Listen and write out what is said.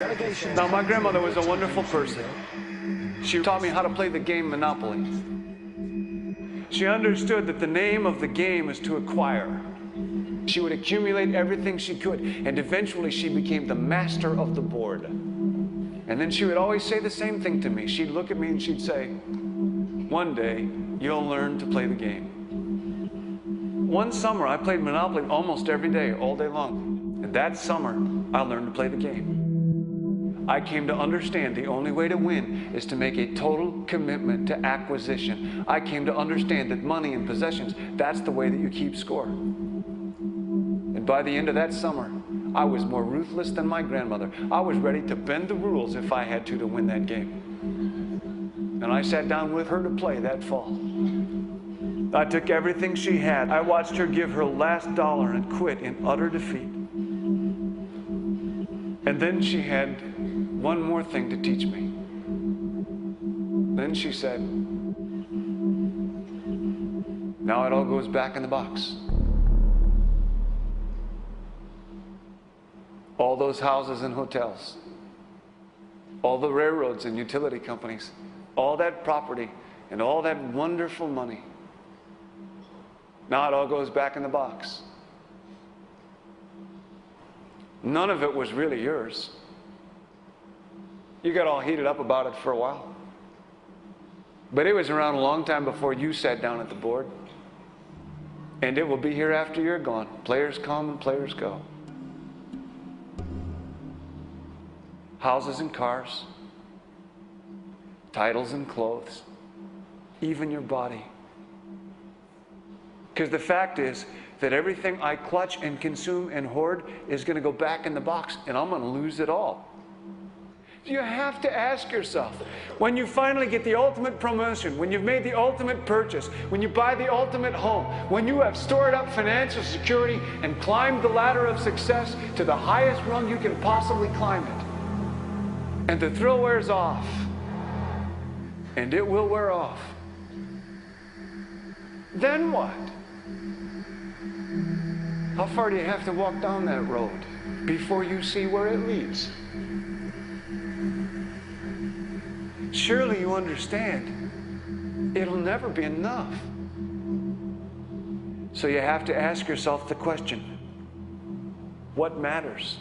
Now, my grandmother was a wonderful person. She taught me how to play the game Monopoly. She understood that the name of the game is to acquire. She would accumulate everything she could, and eventually she became the master of the board. And then she would always say the same thing to me. She'd look at me and she'd say, "One day, you'll learn to play the game." One summer, I played Monopoly almost every day, all day long. And that summer, I learned to play the game. I came to understand the only way to win is to make a total commitment to acquisition. I came to understand that money and possessions, that's the way that you keep score. And by the end of that summer, I was more ruthless than my grandmother. I was ready to bend the rules if I had to win that game. And I sat down with her to play that fall. I took everything she had. I watched her give her last dollar and quit in utter defeat. And then she had one more thing to teach me. Then she said, "Now it all goes back in the box." All those houses and hotels, all the railroads and utility companies, all that property and all that wonderful money. Now it all goes back in the box. None of it was really yours. You got all heated up about it for a while. But it was around a long time before you sat down at the board. And it will be here after you're gone. Players come and players go. Houses and cars, titles and clothes, even your body. Because the fact is that everything I clutch and consume and hoard is going to go back in the box, and I'm going to lose it all. You have to ask yourself, when you finally get the ultimate promotion, when you've made the ultimate purchase, when you buy the ultimate home, when you have stored up financial security and climbed the ladder of success to the highest rung you can possibly climb it, and the thrill wears off, and it will wear off, then what? How far do you have to walk down that road before you see where it leads? Surely you understand, it'll never be enough. So you have to ask yourself the question, what matters?